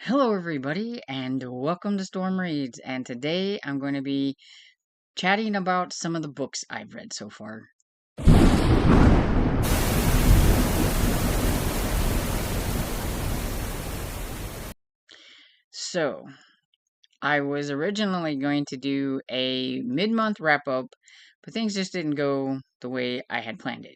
Hello, everybody, and welcome to Storm Reads. And today I'm going to be chatting about some of the books I've read so far. So, I was originally going to do a mid month wrap up, but things just didn't go the way I had planned it.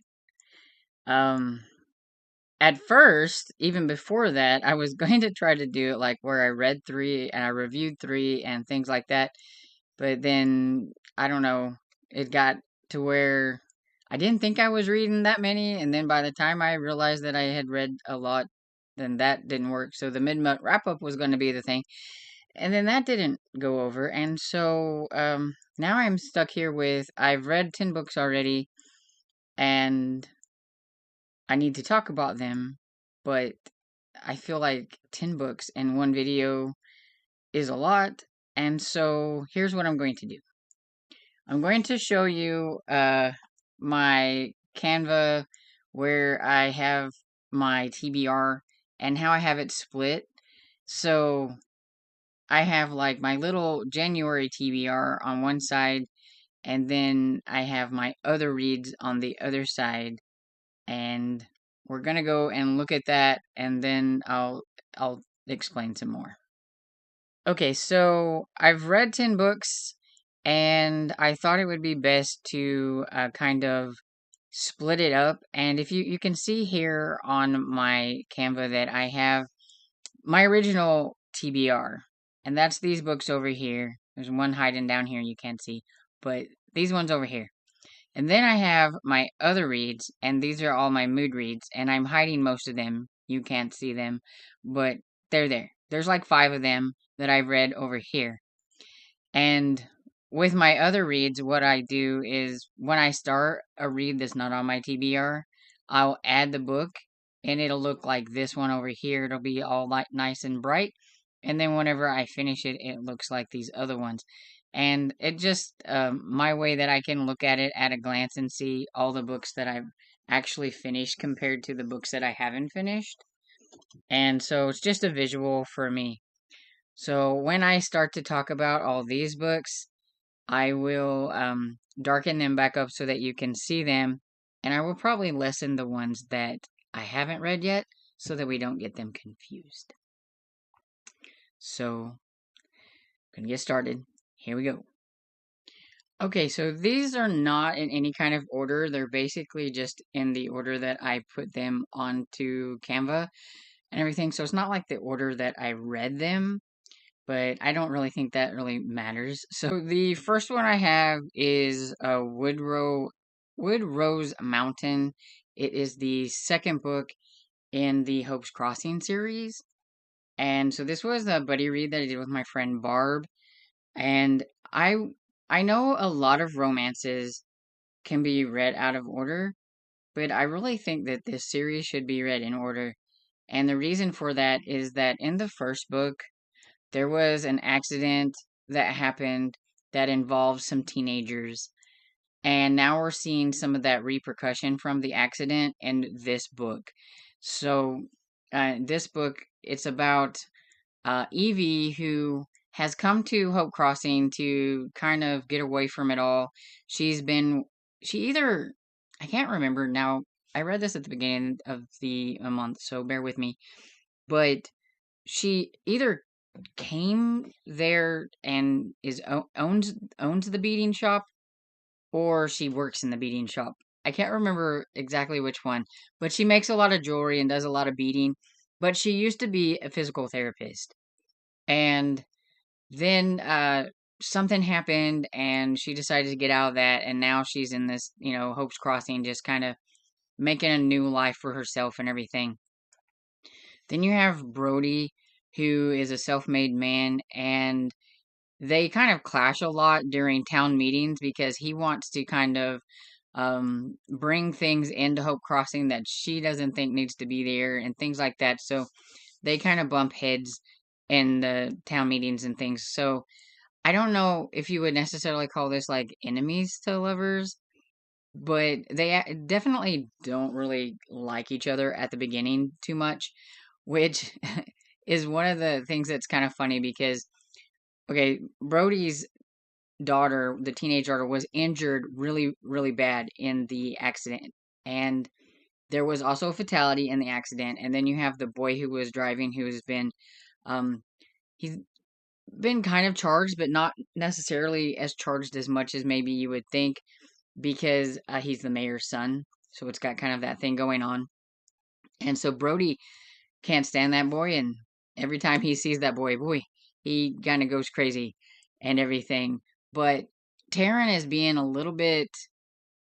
At first, even before that, I was going to try to do it like where I read three and I reviewed three and things like that. But then, I don't know, it got to where I didn't think I was reading that many. And then by the time I realized that I had read a lot, then that didn't work. So the mid-month wrap-up was going to be the thing. And then that didn't go over. And so now I'm stuck here with, I've read 10 books already. And I need to talk about them. But I feel like 10 books in one video is a lot. And so here's what I'm going to do. I'm going to show you my Canva where I have my TBR and how I have it split. So I have like my little January TBR on one side, and then I have my other reads on the other side. And we're gonna go and look at that, and then I'll explain some more. Okay, so I've read 10 books, and I thought it would be best to kind of split it up. And if you can see here on my Canva that I have my original TBR, and that's these books over here. There's one hiding down here you can't see, but these ones over here. And then I have my other reads, and these are all my mood reads, and I'm hiding most of them. You can't see them, but they're there. There's like 5 of them that I've read over here. And with my other reads, what I do is when I start a read that's not on my TBR, I'll add the book and it'll look like this one over here. It'll be all like nice and bright. And then whenever I finish it, it looks like these other ones. And it just, my way that I can look at it at a glance and see all the books that I've actually finished compared to the books that I haven't finished. And so it's just a visual for me. So when I start to talk about all these books, I will darken them back up so that you can see them, and I will probably lessen the ones that I haven't read yet so that we don't get them confused. So, I'm gonna get started. Here we go. Okay, so these are not in any kind of order. They're basically just in the order that I put them onto Canva and everything. So it's not like the order that I read them, but I don't really think that really matters. So the first one I have is Wood Rose Mountain. It is the second book in the Hope's Crossing series. And so this was a buddy read that I did with my friend Barb. And I I know a lot of romances can be read out of order, but I really think that this series should be read in order. And the reason for that is that in the first book, there was an accident that happened that involved some teenagers. And now we're seeing some of that repercussion from the accident in this book. So, this book, it's about Evie, who has come to Hope Crossing to kind of get away from it all. She's been, she either, I can't remember now. I read this at the beginning of the month, so bear with me. But she either came there and owns the beading shop, or she works in the beading shop. I can't remember exactly which one, but she makes a lot of jewelry and does a lot of beading. But she used to be a physical therapist, and then something happened, and she decided to get out of that, and now she's in this, Hope's Crossing, just kind of making a new life for herself and everything. Then you have Brody, who is a self-made man, and they kind of clash a lot during town meetings because he wants to kind of bring things into Hope Crossing that she doesn't think needs to be there and things like that. So they kind of bump heads in the town meetings and things. So I don't know if you would necessarily call this like enemies to lovers, but they definitely don't really like each other at the beginning too much, which is one of the things that's kind of funny because, okay, Brody's daughter, the teenage daughter, was injured really, really bad in the accident. And there was also a fatality in the accident. And then you have the boy who was driving who has been, um, he's been kind of charged, but not necessarily as charged as much as maybe you would think because he's the mayor's son. So it's got kind of that thing going on. And so Brody can't stand that boy. And every time he sees that boy, he kind of goes crazy and everything. But Taryn is being a little bit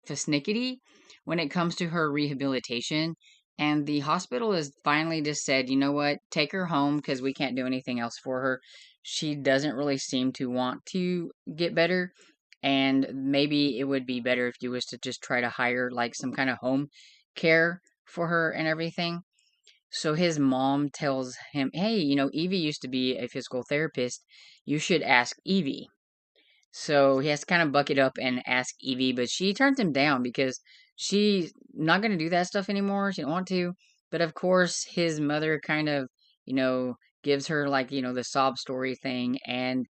persnickety when it comes to her rehabilitation. And the hospital has finally just said, you know what, take her home because we can't do anything else for her. She doesn't really seem to want to get better. And maybe it would be better if you was to just try to hire like some kind of home care for her and everything. So his mom tells him, hey, Evie used to be a physical therapist. You should ask Evie. So he has to kind of buck it up and ask Evie, but she turns him down because she's not going to do that stuff anymore. She don't want to. But of course, his mother kind of, you know, gives her like, the sob story thing and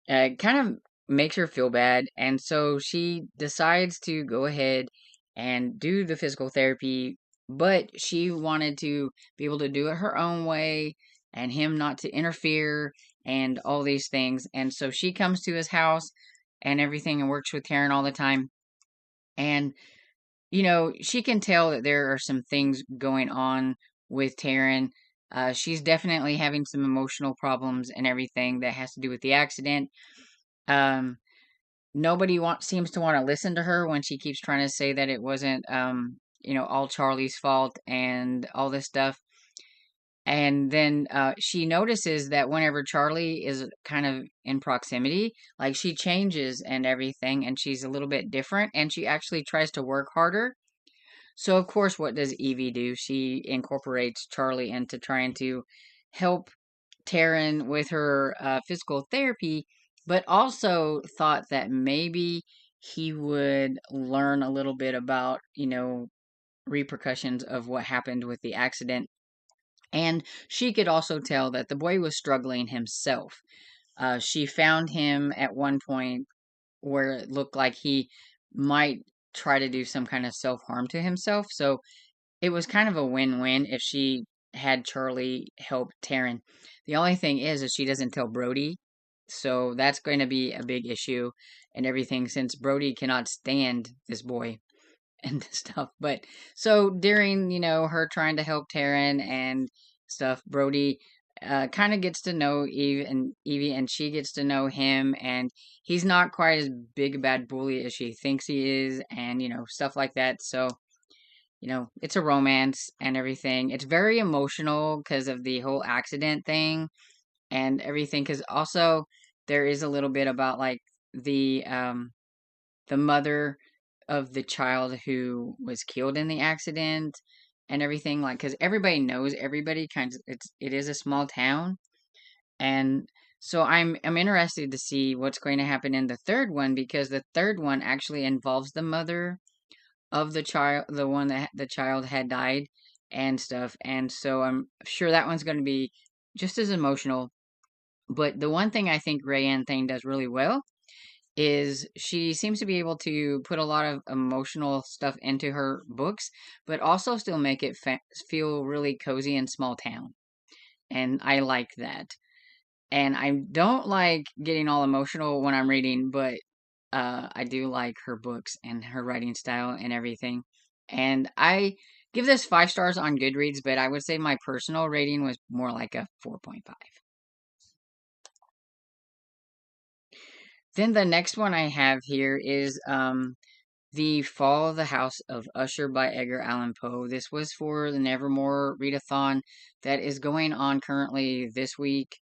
kind of makes her feel bad. And so she decides to go ahead and do the physical therapy, but she wanted to be able to do it her own way and him not to interfere and all these things. And so she comes to his house and everything and works with Taryn all the time. And, she can tell that there are some things going on with Taryn. She's definitely having some emotional problems and everything that has to do with the accident. Um, Nobody seems to want to listen to her when she keeps trying to say that it wasn't, all Charlie's fault and all this stuff. And then she notices that whenever Charlie is kind of in proximity, like she changes and everything, and she's a little bit different, and she actually tries to work harder. So, of course, what does Evie do? She incorporates Charlie into trying to help Taryn with her physical therapy, but also thought that maybe he would learn a little bit about, repercussions of what happened with the accident. And she could also tell that the boy was struggling himself. She found him at one point where it looked like he might try to do some kind of self harm to himself. So it was kind of a win-win if she had Charlie help Taryn. The only thing is she doesn't tell Brody, so that's going to be a big issue and everything since Brody cannot stand this boy and stuff. But so during her trying to help Taryn and stuff, Brody kind of gets to know Evie, and she gets to know him, and he's not quite as big a bad bully as she thinks he is, and stuff like that. So it's a romance and everything. It's very emotional because of the whole accident thing and everything. Because also there is a little bit about like the mother of the child who was killed in the accident and everything. Like because everybody knows everybody. Kind of, it is a small town, and so I'm interested to see what's going to happen in the third one because the third one actually involves the mother of the child, the one that the child had died and stuff. And so I'm sure that one's going to be just as emotional. But the one thing I think Rayanne Thane does really well is she seems to be able to put a lot of emotional stuff into her books, but also still make it feel really cozy and small town. And I like that. And I don't like getting all emotional when I'm reading, but I do like her books and her writing style and everything. And I give this 5 stars on Goodreads, but I would say my personal rating was more like a 4.5. Then the next one I have here is The Fall of the House of Usher by Edgar Allan Poe. This was for the Nevermore Readathon that is going on currently this week.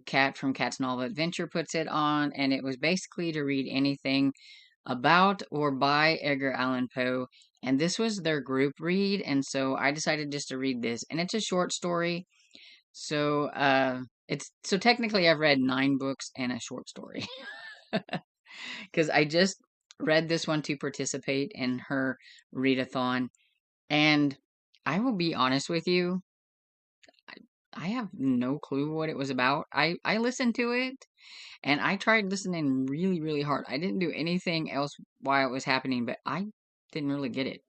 Kat from Kat's Novel Adventure puts it on, and it was basically to read anything about or by Edgar Allan Poe. And this was their group read, and so I decided just to read this. And it's a short story, so so technically I've read 9 books and a short story because I just read this one to participate in her readathon. And I will be honest with you, I have no clue what it was about. I listened to it and I tried listening really, really hard. I didn't do anything else while it was happening, but I didn't really get it.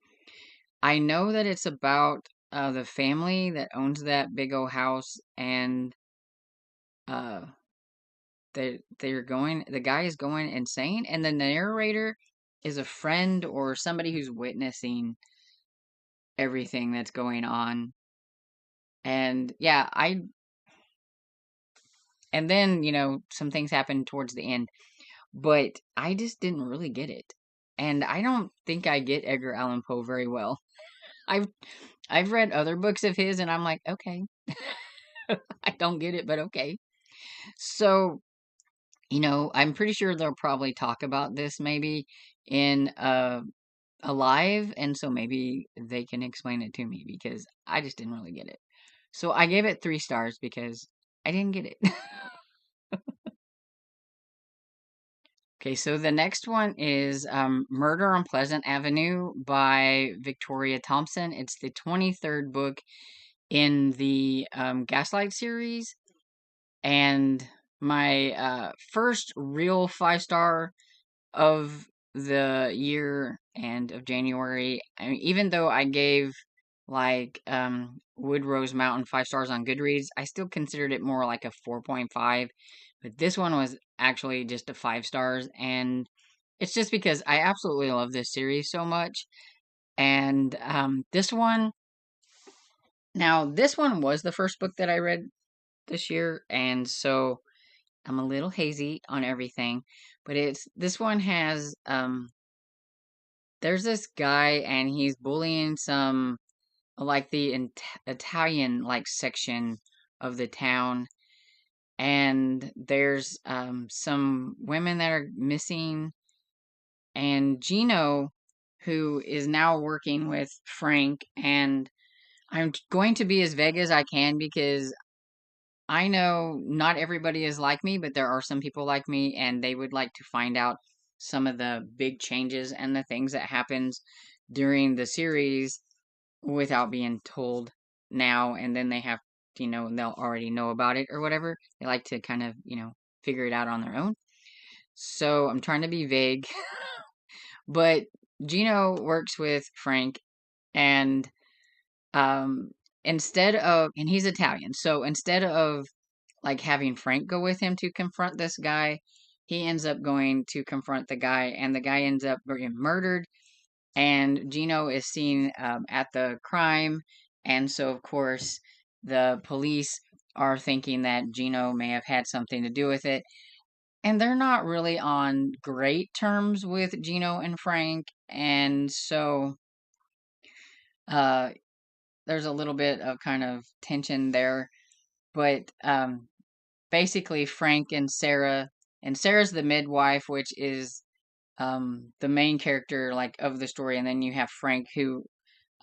I know that it's about the family that owns that big old house, and uh, the guy is going insane, and the narrator is a friend or somebody who's witnessing everything that's going on. And yeah, and then, some things happen towards the end, but I just didn't really get it. And I don't think I get Edgar Allan Poe very well. I've I've read other books of his and I'm like, okay, I don't get it, but okay. So, I'm pretty sure they'll probably talk about this maybe in a live, and so maybe they can explain it to me because I just didn't really get it. So I gave it 3 stars because I didn't get it. Okay, so the next one is Murder on Pleasant Avenue by Victoria Thompson. It's the 23rd book in the Gaslight series, and my first real 5 star of the year and of January. I mean, even though I gave like Wood Rose Mountain 5 stars on Goodreads, I still considered it more like a 4.5. But this one was actually just a 5 stars, and it's just because I absolutely love this series so much. And this one was the first book that I read this year, and so I'm a little hazy on everything. But this one has there's this guy and he's bullying some like the Italian like section of the town, and there's some women that are missing, and Gino, who is now working with Frank, and I'm going to be as vague as I can because I know not everybody is like me, but there are some people like me, and they would like to find out some of the big changes and the things that happens during the series without being told now, and then they have, they'll already know about it or whatever. They like to kind of, figure it out on their own. So I'm trying to be vague, but Gino works with Frank, and um, and he's Italian, so instead of like having Frank go with him to confront this guy, he ends up going to confront the guy, and the guy ends up getting murdered. And Gino is seen at the crime, and so of course the police are thinking that Gino may have had something to do with it, and they're not really on great terms with Gino and Frank, and so uh, there's a little bit of kind of tension there, but basically Frank and Sarah's the midwife, which is the main character like of the story, and then you have Frank who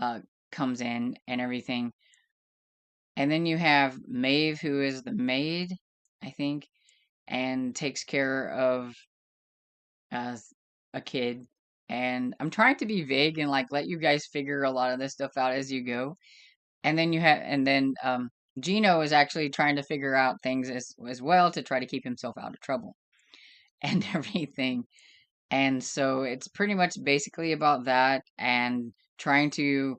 uh comes in and everything, and then you have Maeve who is the maid, I think, and takes care of uh a kid. And I'm trying to be vague and like let you guys figure a lot of this stuff out as you go. And then Gino is actually trying to figure out things as well to try to keep himself out of trouble and everything. And so it's pretty much basically about that and trying to,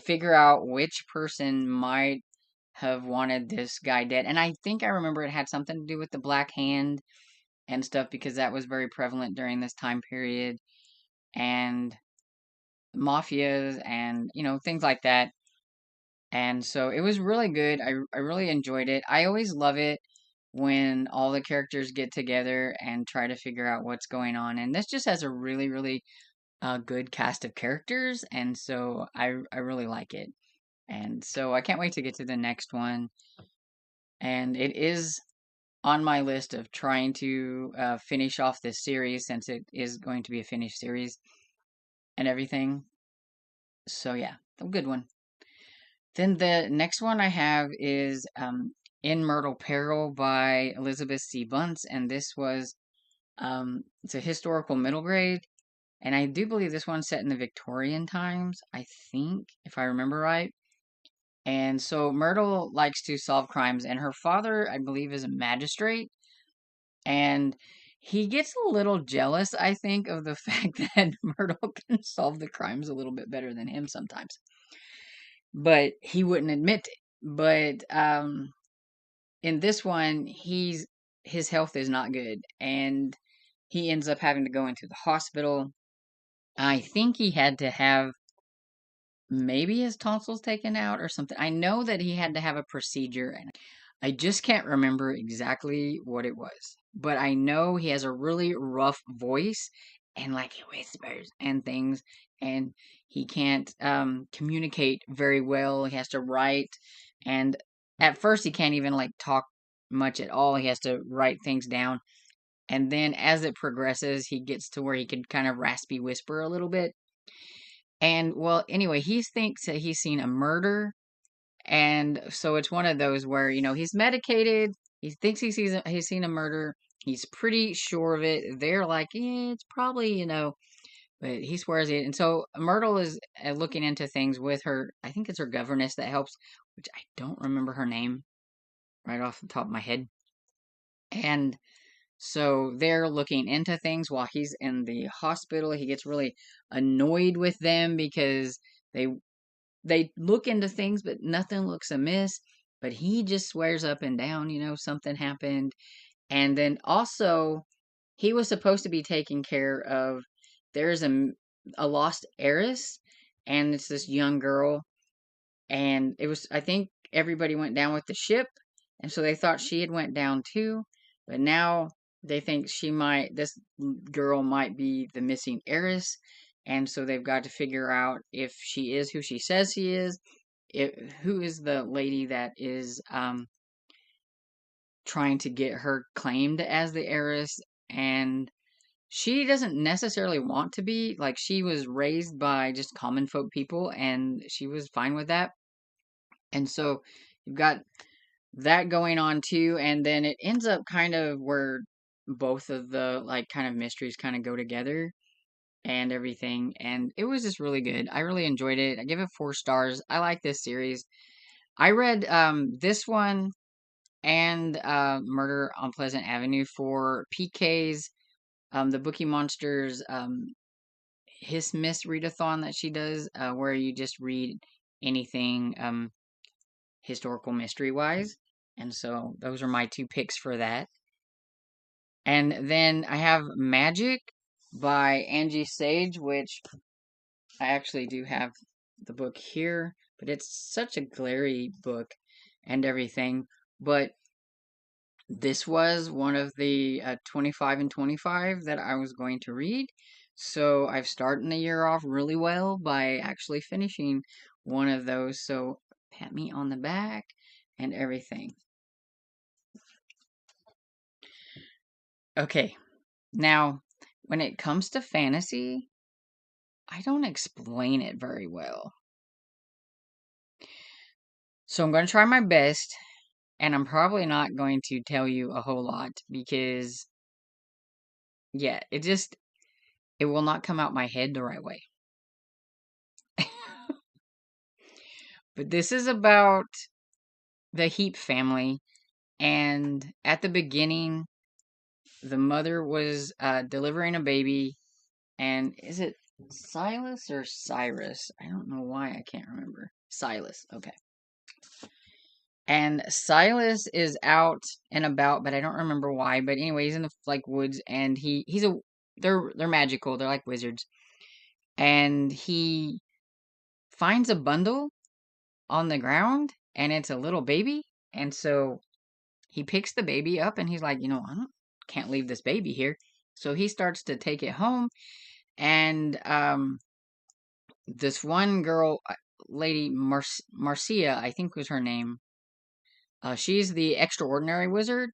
figure out which person might have wanted this guy dead. And I think I remember it had something to do with the Black Hand and stuff because that was very prevalent during this time period, and mafias and, things like that. And so it was really good. I really enjoyed it. I always love it when all the characters get together and try to figure out what's going on. And this just has a really, really good cast of characters. And so I really like it. And so I can't wait to get to the next one. And it is on my list of trying to finish off this series since it is going to be a finished series and everything. So yeah, a good one. Then the next one I have is In Myrtle Peril by Elizabeth C. Bunce, and this was it's a historical middle grade, and I do believe this one's set in the Victorian times, I think, if I remember right. And so Myrtle likes to solve crimes, and her father, I believe, is a magistrate. And he gets a little jealous, I think, of the fact that Myrtle can solve the crimes a little bit better than him sometimes. But he wouldn't admit it. But in this one, his health is not good, and he ends up having to go into the hospital. I think he had to have maybe his tonsils taken out or something. I know that he had to have a procedure, and I just can't remember exactly what it was. But I know he has a really rough voice, and like he whispers and things, and he can't communicate very well. He has to write, and at first he can't even like talk much at all. He has to write things down. And then as it progresses, he gets to where he can kind of raspy whisper a little bit. And well, anyway, he thinks that he's seen a murder. And so it's one of those where, he's medicated. He thinks he's seen a murder. He's pretty sure of it. They're like, yeah, it's probably, but he swears it. And so Myrtle is looking into things with her. I think it's her governess that helps, which I don't remember her name right off the top of my head. And so they're looking into things while he's in the hospital. He gets really annoyed with them because they they look into things, but nothing looks amiss. But he just swears up and down, something happened. And then also, he was supposed to be taking care of. There's a lost heiress, and it's this young girl, and it was. I think everybody went down with the ship, and so they thought she had went down too. But now they think this girl might be the missing heiress, and so they've got to figure out if she is who she says she is, who is the lady that is trying to get her claimed as the heiress. And she doesn't necessarily want to be. Like, she was raised by just common folk people, and she was fine with that. And so you've got that going on too, and then it ends up kind of where both of the like kind of mysteries kind of go together and everything, and it was just really good. I really enjoyed it. I give it 4 stars. I like this series. I read this one and Murder on Pleasant Avenue for PK's the Bookie Monsters His Miss Readathon that she does, where you just read anything historical mystery wise. And so those are my 2 picks for that. And then I have Magic by Angie Sage, which I actually do have the book here, but it's such a glary book and everything. But this was one of the 25 and 25 that I was going to read. So I've started the year off really well by actually finishing one of those. So pat me on the back and everything. Okay, now when it comes to fantasy, I don't explain it very well. So I'm going to try my best, and I'm probably not going to tell you a whole lot because, yeah, it will not come out my head the right way. But this is about the Heap family, and at the beginning, the mother was delivering a baby, and is it Silas or Cyrus? I don't know why I can't remember. Silas, okay. And Silas is out and about, but I don't remember why. But anyway, he's in the like woods, and they're magical. They're like wizards, and he finds a bundle on the ground, and it's a little baby. And so he picks the baby up, and he's like, can't leave this baby here. So he starts to take it home, and this one girl, lady Marcia, I think was her name. She's the extraordinary wizard.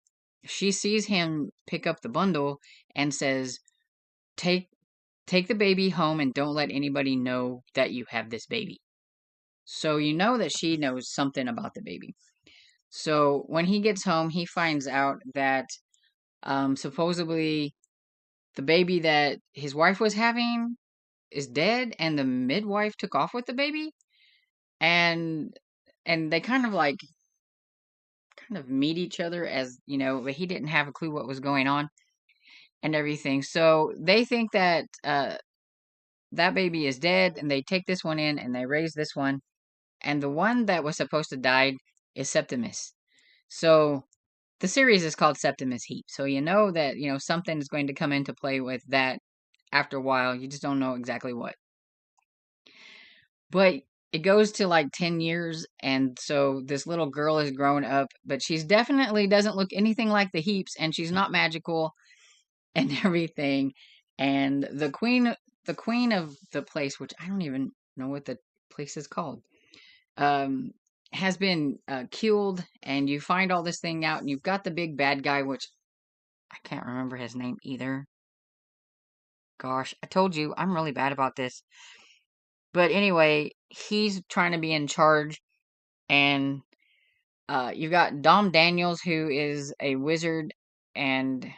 She sees him pick up the bundle and says, "Take the baby home and don't let anybody know that you have this baby." So you know that she knows something about the baby. So when he gets home, he finds out that supposedly the baby that his wife was having is dead, and the midwife took off with the baby. And and they kind of meet each other as, but he didn't have a clue what was going on and everything. So they think that that baby is dead, and they take this one in and they raise this one, and the one that was supposed to die is Septimus. So the series is called Septimus Heap. So you know that, something is going to come into play with that after a while. You just don't know exactly what. But it goes to like 10 years, and so this little girl is grown up, but she's definitely doesn't look anything like the Heaps, and she's not magical and everything. And the queen of the place, which I don't even know what the place is called, um, has been killed, and you find all this thing out, and you've got the big bad guy, which I can't remember his name either. Gosh, I told you, I'm really bad about this. But anyway, he's trying to be in charge, and you've got Dom Daniels, who is a wizard, and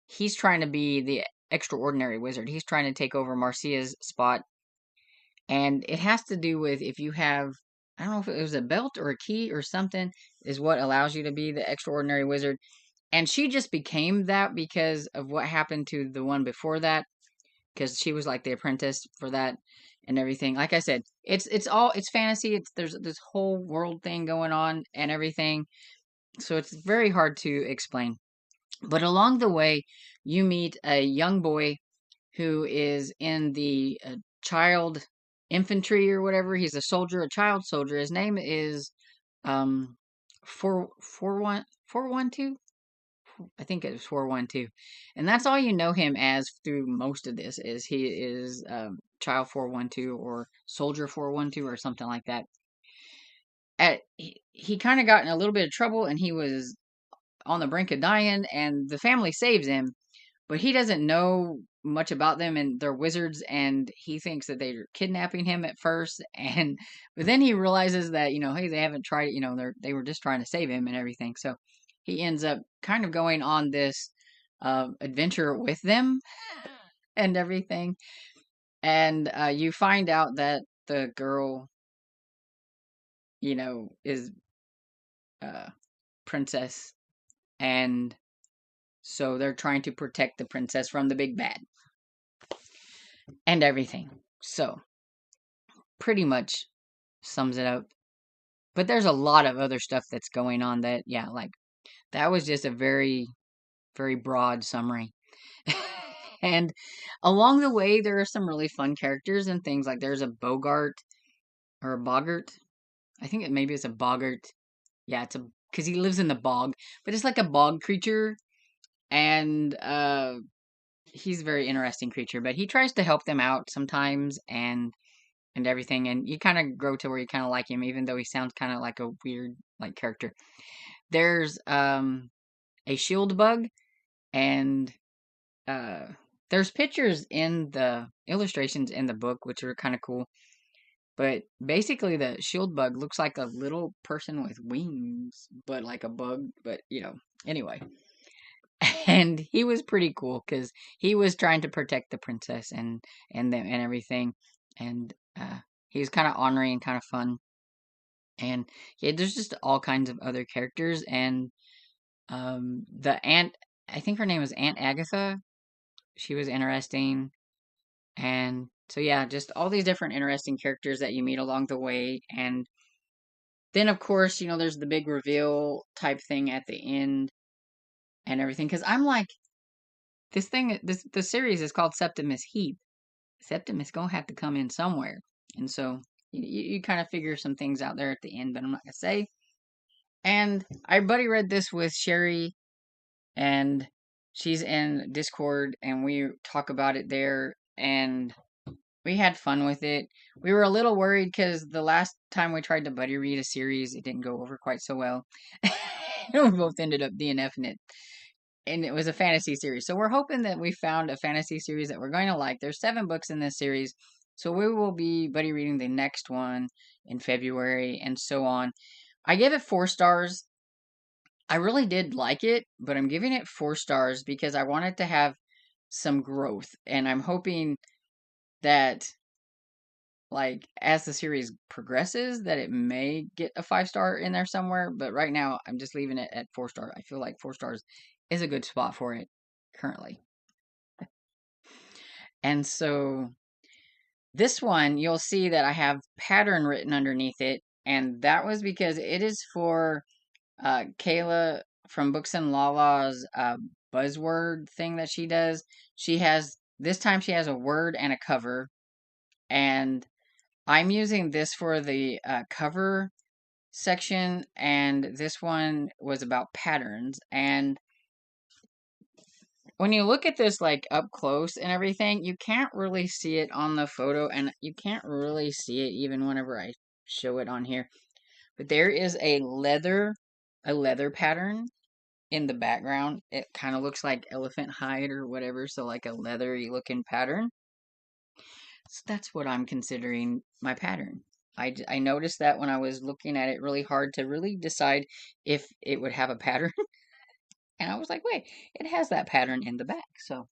he's trying to be the extraordinary wizard. He's trying to take over Marcia's spot, and it has to do with if you have, I don't know if it was a belt or a key or something, is what allows you to be the extraordinary wizard. And she just became that because of what happened to the one before that, because she was like the apprentice for that and everything. Like I said, it's fantasy. There's this whole world thing going on and everything, so it's very hard to explain. But along the way, you meet a young boy who is in the child infantry or whatever. He's a soldier, a child soldier. His name is um 412. I think it was 412, and that's all you know him as through most of this. Is he is child 412 or soldier 412 or something like that. He kind of got in a little bit of trouble, and he was on the brink of dying, and the family saves him, but he doesn't know much about them, and they're wizards, and he thinks that they're kidnapping him at first, and but then he realizes that, hey, they haven't tried it, they were just trying to save him and everything. So he ends up kind of going on this adventure with them and everything, and you find out that the girl, is princess, and so they're trying to protect the princess from the big bad and everything. So pretty much sums it up. But there's a lot of other stuff that's going on that, yeah, like that was just a very, very broad summary. And along the way, there are some really fun characters and things. Like there's a Bogart or a Boggart. I think maybe it's a Boggart. Yeah, it's a because he lives in the bog, but it's like a bog creature, and he's a very interesting creature. But he tries to help them out sometimes, and everything, and you kind of grow to where you kind of like him, even though he sounds kind of like a weird like character. There's a shield bug, and uh there's pictures in the illustrations in the book which are kind of cool. But basically the shield bug looks like a little person with wings, but like a bug, but anyway. And he was pretty cool because he was trying to protect the princess and them and everything, and he was kind of ornery and kind of fun. And yeah, there's just all kinds of other characters, and the aunt, I think her name was Aunt Agatha. She was interesting, and so yeah, just all these different interesting characters that you meet along the way, and then of course there's the big reveal type thing at the end and everything. Because I'm like, the series is called Septimus Heap. Septimus gonna have to come in somewhere, and so you kind of figure some things out there at the end, but I'm not gonna say. And I buddy read this with Sherry, and she's in Discord, and we talk about it there, and we had fun with it. We were a little worried because the last time we tried to buddy read a series, it didn't go over quite so well. We both ended up DNFing it. And it was a fantasy series. So we're hoping that we found a fantasy series that we're going to like. There's 7 books in this series. So we will be buddy reading the next one in February and so on. I gave it 4 stars. I really did like it, but I'm giving it 4 stars because I wanted to have some growth. And I'm hoping that like as the series progresses that it may get a 5-star in there somewhere, but right now I'm just leaving it at 4-star. I feel like 4 stars is a good spot for it currently. And so this one, you'll see that I have pattern written underneath it, and that was because it is for Kayla from Books and Lala's buzzword thing that she does. She has, this time she has a word and a cover, and I'm using this for the cover section, and this one was about patterns. And when you look at this like up close and everything, you can't really see it on the photo, and you can't really see it even whenever I show it on here. But there is a leather pattern in the background. It kind of looks like elephant hide or whatever, so like a leathery looking pattern. So that's what I'm considering my pattern. I noticed that when I was looking at it really hard to really decide if it would have a pattern. And I was like, wait, it has that pattern in the back. So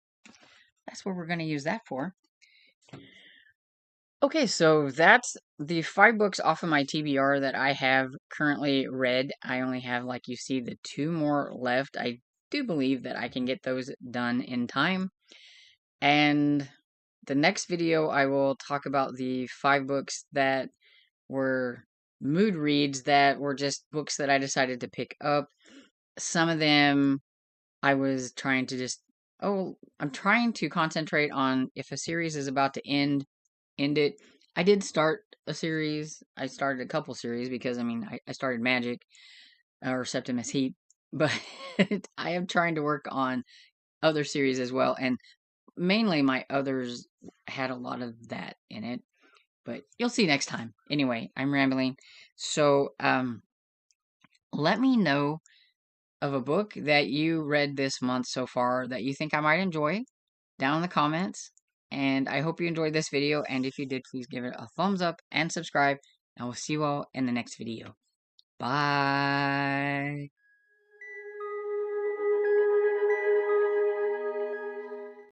that's what we're going to use that for. Okay, so that's the 5 books off of my TBR that I have currently read. I only have, like you see, the 2 more left. I do believe that I can get those done in time. And the next video, I will talk about the 5 books that were mood reads that were just books that I decided to pick up. Some of them I was trying to just, I'm trying to concentrate on if a series is about to end it. I did start a series. I started a couple series because, I mean, I started Magic or Septimus Heap, but I am trying to work on other series as well. And mainly my others had a lot of that in it, but you'll see next time. Anyway, I'm rambling. So, let me know of a book that you read this month so far that you think I might enjoy down in the comments. And I hope you enjoyed this video. And if you did, please give it a thumbs up and subscribe. And we'll see you all in the next video. Bye.